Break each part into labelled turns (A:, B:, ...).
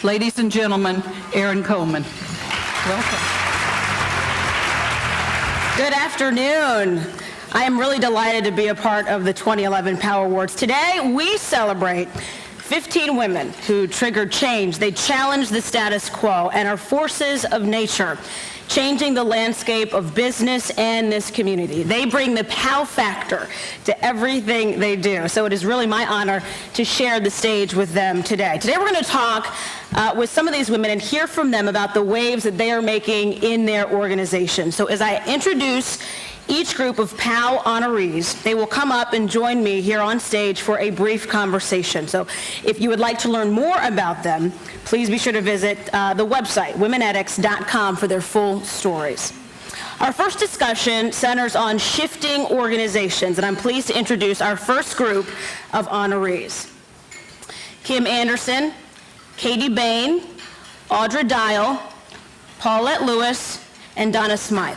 A: Ladies and gentlemen, Erin Coleman. Welcome.
B: Good afternoon. I am really delighted to be a part of the 2011 POW Awards. Today, we celebrate 15 women who triggered change. They challenged the status quo and are forces of nature, changing the landscape of business and this community. They bring the POW factor to everything they do. So it is really my honor to share the stage with them today. Today we're going to talk with some of these women and hear from them about the waves that they are making in their organization. So as I introduce each group of POW honorees, they will come up and join me here on stage for a brief conversation. So if you would like to learn more about them, please be sure to visit the website, Womenetics.com, for their full stories. Our first discussion centers on shifting organizations, and I'm pleased to introduce our first group of honorees. Kim Anderson, Katie Bain, Audra Dial, Paulette Lewis, and Donna Smythe.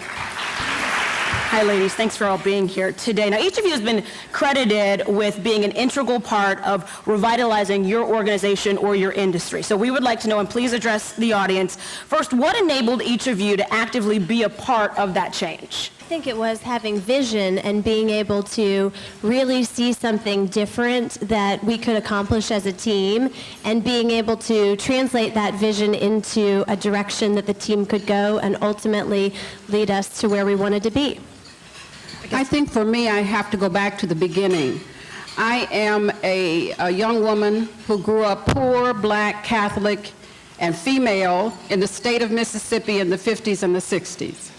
B: Hi, ladies. Thanks for all being here today. Now, each of you has been credited with being an integral part of revitalizing your organization or your industry. So we would like to know, and please address the audience, first, what enabled each of you to actively be a part of that change?
C: I think it was having vision and being able to really see something different that we could accomplish as a team, and being able to translate that vision into a direction that the team could go and ultimately lead us to where we wanted to be.
D: I think for me, I have to go back to the beginning. I am a young woman who grew up poor, black, Catholic, and female in the state of Mississippi in the 50s and the 60s.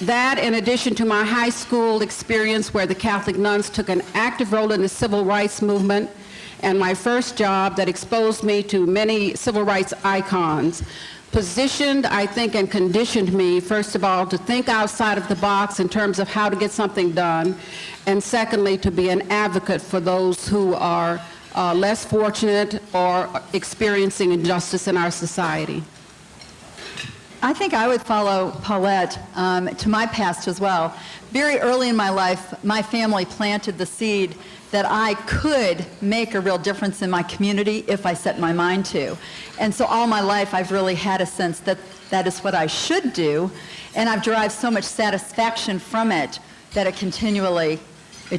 D: That, in addition to my high school experience where the Catholic nuns took an active role in the civil rights movement, and my first job that exposed me to many civil rights icons, positioned, I think, and conditioned me, first of all, to think outside of the box in terms of how to get something done, and secondly, to be an advocate for those who are less fortunate or experiencing injustice in our society.
E: I think I would follow Paulette to my past as well. Very early in my life, my family planted the seed that I could make a real difference in my community if I set my mind to. And so all my life I've really had a sense that that is what I should do, and I've derived so much satisfaction from it that it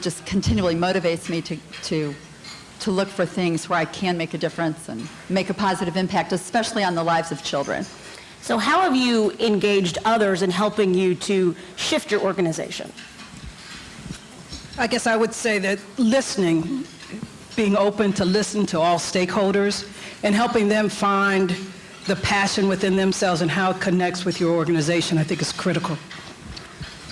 E: just continually motivates me to look for things where I can make a difference and make a positive impact, especially on the lives of children.
B: So how have you engaged others in helping you to shift your organization?
A: I guess I would say that listening, being open to listen to all stakeholders and helping them find the passion within themselves and how it connects with your organization, I think is critical.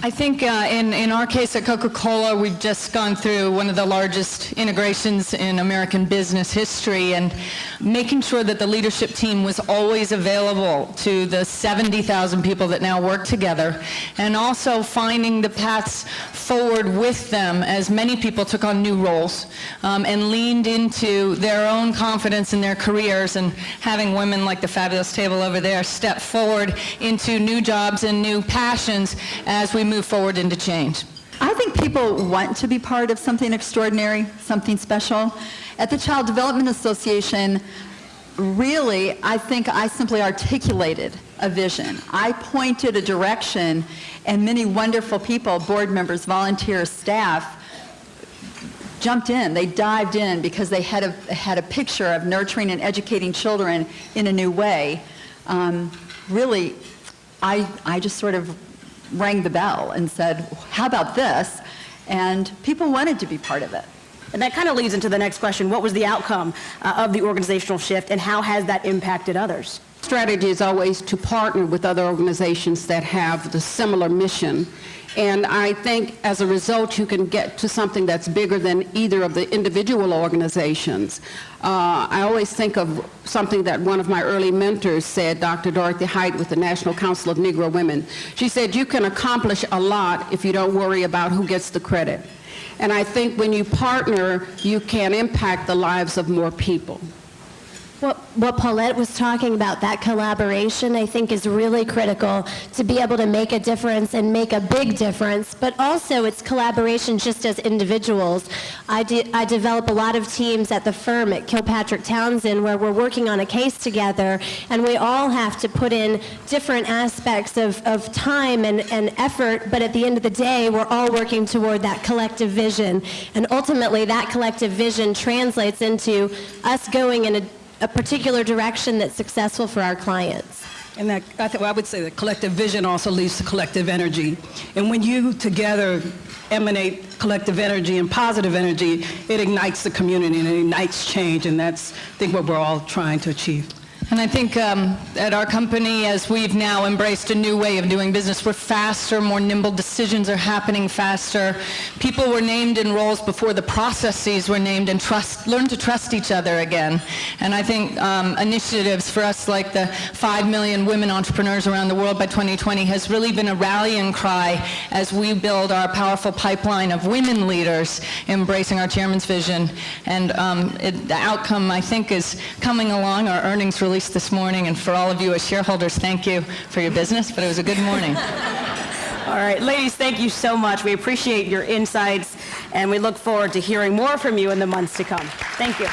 F: I think in our case at Coca-Cola, we've just gone through one of the largest integrations in American business history, and making sure that the leadership team was always available to the 70,000 people that now work together, and also finding the paths forward with them as many people took on new roles and leaned into their own confidence in their careers, and having women like the fabulous table over there step forward into new jobs and new passions as we move forward into change.
E: I think people want to be part of something extraordinary, something special. At the Child Development Association, really, I think I simply articulated a vision. I pointed a direction, and many wonderful people, board members, volunteers, staff, jumped in. They dived in because they had a picture of nurturing and educating children in a new way. Really, I just sort of rang the bell and said, how about this? And people wanted to be part of it.
B: And that kind of leads into the next question. What was the outcome of the organizational shift, and how has that impacted others?
D: Strategy is always to partner with other organizations that have the similar mission. And I think as a result, you can get to something that's bigger than either of the individual organizations. I always think of something that one of my early mentors said, Dr. Dorothy Height with the National Council of Negro Women. She said, you can accomplish a lot if you don't worry about who gets the credit. And I think when you partner, you can impact the lives of more people.
C: What Paulette was talking about, that collaboration, I think is really critical to be able to make a difference and make a big difference, but also it's collaboration just as individuals. I develop a lot of teams at the firm at Kilpatrick Townsend where we're working on a case together, and we all have to put in different aspects of time and effort, but at the end of the day, we're all working toward that collective vision. And ultimately, that collective vision translates into us going in a particular direction that's successful for our clients.
A: And that, I would say that collective vision also leads to collective energy. And when you together emanate collective energy and positive energy, it ignites the community and it ignites change, and that's, I think, what we're all trying to achieve.
F: And I think at our company, as we've now embraced a new way of doing business, we're faster, more nimble, decisions are happening faster. People were named in roles before the processes were named, and learn to trust each other again. And I think initiatives for us like the 5 million women entrepreneurs around the world by 2020 has really been a rallying cry as we build our powerful pipeline of women leaders embracing our chairman's vision. And the outcome, I think, is coming along. Our earnings release this morning, and for all of you as shareholders, thank you for your business, but it was a good morning.
B: All right, ladies, thank you so much. We appreciate your insights, and we look forward to hearing more from you in the months to come. Thank you.